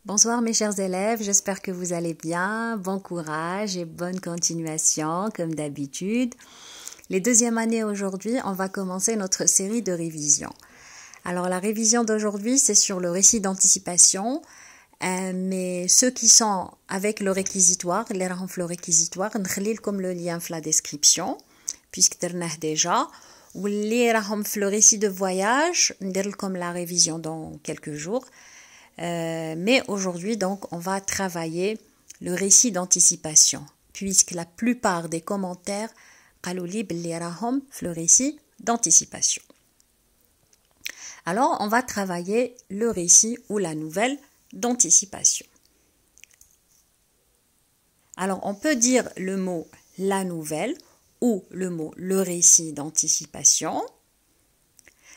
Bonsoir mes chers élèves, j'espère que vous allez bien. Bon courage et bonne continuation comme d'habitude. Les deuxièmes années aujourd'hui, on va commencer notre série de révisions. Alors la révision d'aujourd'hui, c'est sur le récit d'anticipation, mais ceux qui sont avec le réquisitoire, les rahom le réquisitoire, comme le lien dans la description, puisque درناه déjà. Ou les rahom le récit de voyage, comme la révision dans quelques jours. Mais aujourd'hui, donc, on va travailler le récit d'anticipation, puisque la plupart des commentaires قالوا لي راهم le récit d'anticipation. Alors, on va travailler le récit ou la nouvelle d'anticipation. Alors, on peut dire le mot la nouvelle ou le mot le récit d'anticipation.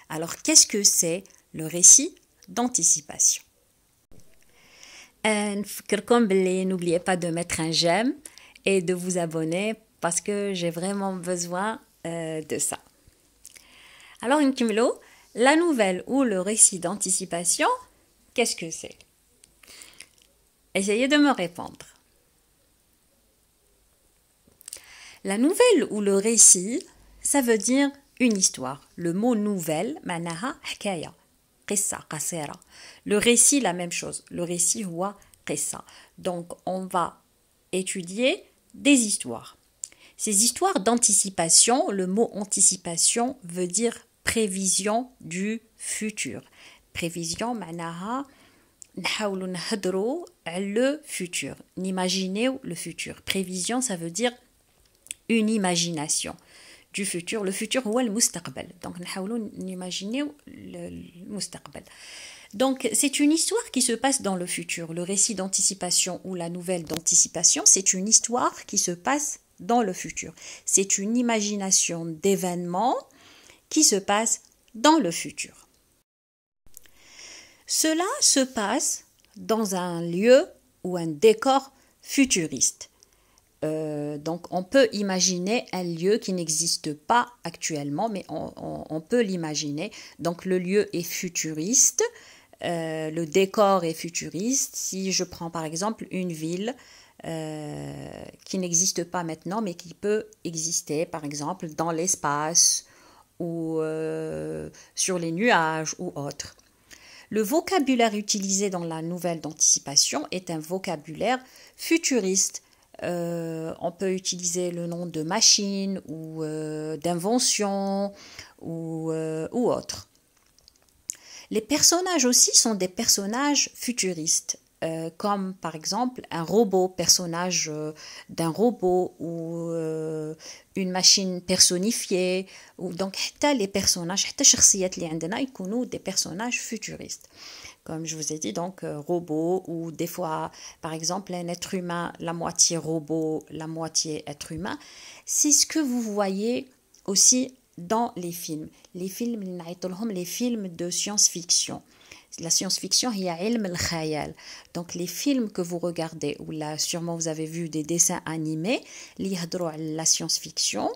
Alors, qu'est-ce que c'est le récit d'anticipation? N'oubliez pas de mettre un j'aime et de vous abonner parce que j'ai vraiment besoin de ça. Alors, la nouvelle ou le récit d'anticipation, qu'est-ce que c'est? Essayez de me répondre. La nouvelle ou le récit, ça veut dire une histoire. Le mot nouvelle, manaha hkaya. Le récit, la même chose. Le récit, huwa qissa. Donc, on va étudier des histoires. Ces histoires d'anticipation, le mot anticipation veut dire prévision du futur. Prévision, manaha, nahawlu nahadru le futur. N'imaginer le futur. Prévision, ça veut dire une imagination du futur. Le futur, c'est le mustaqbal. Donc, nous imaginons le mustaqbal. Donc, c'est une histoire qui se passe dans le futur. Le récit d'anticipation ou la nouvelle d'anticipation, c'est une histoire qui se passe dans le futur. C'est une imagination d'événements qui se passe dans le futur. Cela se passe dans un lieu ou un décor futuriste. Donc on peut imaginer un lieu qui n'existe pas actuellement, mais on peut l'imaginer. Donc le lieu est futuriste, le décor est futuriste. Si je prends par exemple une ville qui n'existe pas maintenant, mais qui peut exister par exemple dans l'espace ou sur les nuages ou autre. Le vocabulaire utilisé dans la nouvelle d'anticipation est un vocabulaire futuriste. On peut utiliser le nom de machine ou d'invention ou autre. Les personnages aussi sont des personnages futuristes, comme par exemple un robot, personnage d'un robot ou une machine personnifiée. Ou donc les personnages, des personnages futuristes. Comme je vous ai dit, donc robot ou des fois, par exemple, un être humain, la moitié robot, la moitié être humain. C'est ce que vous voyez aussi dans les films. Les films de science-fiction. La science-fiction, il y a ilm al-khayal. Donc les films que vous regardez, ou là sûrement vous avez vu des dessins animés, la science-fiction,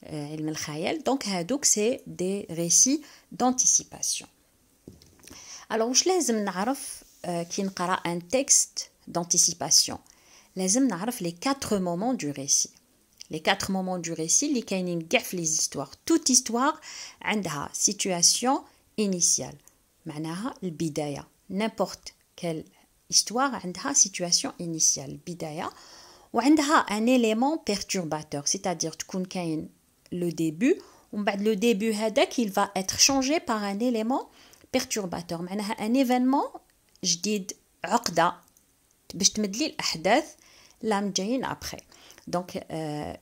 ilm al-khayal. Donc c'est des récits d'anticipation. Alors, je لازم نعرف كي نقرأ un texte d'anticipation. لازم نعرف les 4 moments du récit. Les 4 moments du récit اللي كاينين كاع في les histoires. Toute histoire عندها situation initiale. معناها البداية. N'importe quelle histoire عندها situation initiale. البداية. وعندها un élément perturbateur. C'est-à-dire تكون كاين le début. ومن بعد le début هذاك il va être changé par un élément perturbateur. معناها un événement جديد عقدة باش تمدلي الأحداث اللي جايين après. Donc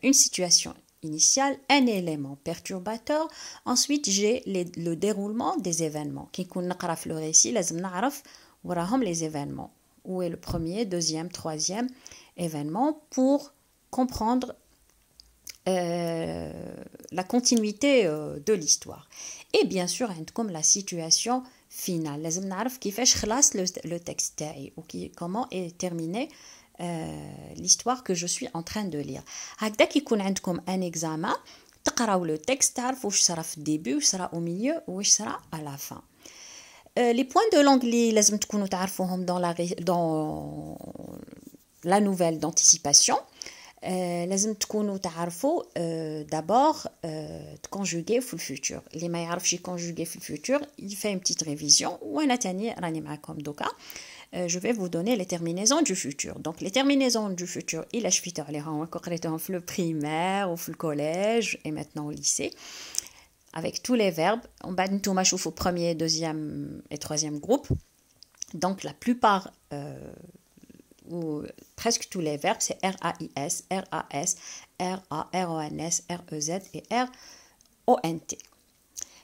une situation initiale, un élément perturbateur. Ensuite j'ai le déroulement des événements. كي نكون نقرا في le récit لازم نعرف وراهم les événements. Où est le premier, deuxième, troisième événement pour comprendre la continuité de l'histoire. Et bien sûr عندكم la situation finale. لازم نعرف كيفاش خلاص le texte تاعي ou comment est terminée l'histoire que je suis en train de lire. هكذا كيكون عندكم un examen تقراو le texte تعرفوا واش صرا في الديبي واش صرا au milieu واش صرا à la fin. Les points de langue اللي لازم تكونوا تعرفوهم dans la nouvelle d'anticipation. لازم تكونوا تعرفوا d'abord conjuguer في الفيتور. اللي ما يعرفش conjuguer في الفيتور il fait une petite révision وانا تاني راني معاكم دوكا. Je vais vous donner les terminaisons du futur. Donc les terminaisons du futur il a شفيتو عليهم قريتهم في le primaire ou في le collège et maintenant au lycée avec tous les verbes. On va نتوما شوفوا premier, deuxième et troisième groupe. Donc la plupart ou presque tous les verbes, c'est RAIS, RAS, RA, RONS, REZ et RONT.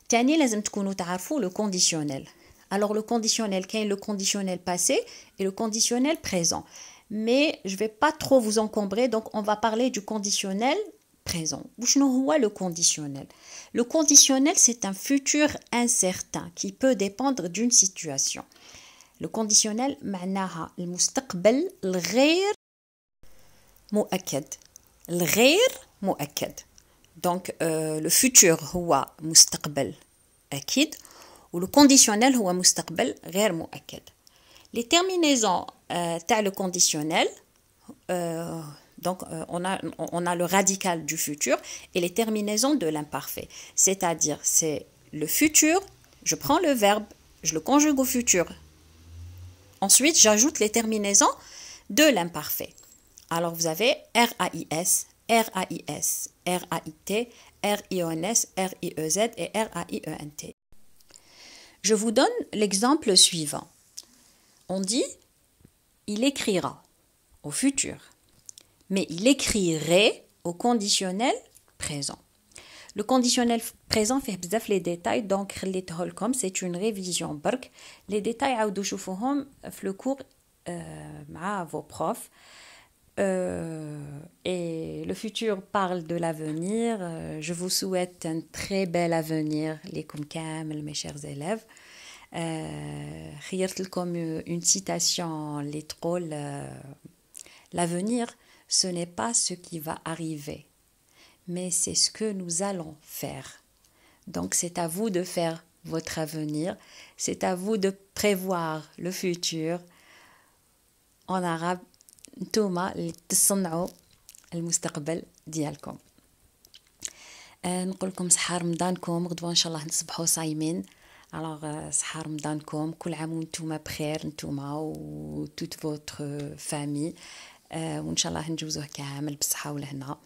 تاني لازم تكونوا تعرفوا le conditionnel. Alors le conditionnel, كاين le conditionnel passé et le conditionnel présent. Mais je ne vais pas trop vous encombrer, donc on va parler du conditionnel présent. وشنو هو le conditionnel? Le conditionnel, c'est un futur incertain qui peut dépendre d'une situation. Le conditionnel معناها المستقبل الغير مؤكد. الغير مؤكد. Donc le futur هو مستقبل أكيد و le conditionnel هو مستقبل غير مؤكد. Les terminaisons تاع le conditionnel donc on a le radical du futur et les terminaisons de l'imparfait. C'est-à-dire c'est le futur, je prends le verbe, je le conjugue au futur. Ensuite, j'ajoute les terminaisons de l'imparfait. Alors, vous avez RAIS, RAIS, RAIT, RIONS, RIEZ et RAIENT. Je vous donne l'exemple suivant. On dit « il écrira » au futur, mais il écrirait au conditionnel présent. Le conditionnel présent fait بزاف les détails, donc خليته لكم, c'est une révision برك. Les détails عاودوا شوفوهم في le cours مع vos profs. Et le futur parle de l'avenir. Je vous souhaite un très bel avenir, ليكم كامل mes chers élèves. خيرت لكم une citation اللي تقول l'avenir, ce n'est pas ce qui va arriver, mais c'est ce que nous allons faire. Donc c'est à vous de faire votre avenir, c'est à vous de prévoir le futur. En arabe, نتوما اللي تصنعوا المستقبل ديالكم. نقول لكم صحة رمضانكم، غدوة ان شاء الله نصبحوا صايمين. Alors صحة رمضانكم، كل عام وانتوما بخير نتوما و toute votre famille. وان شاء الله نجوزوه كامل بالصحة والهنا.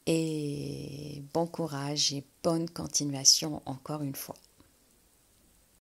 Et bon courage et bonne continuation encore une fois.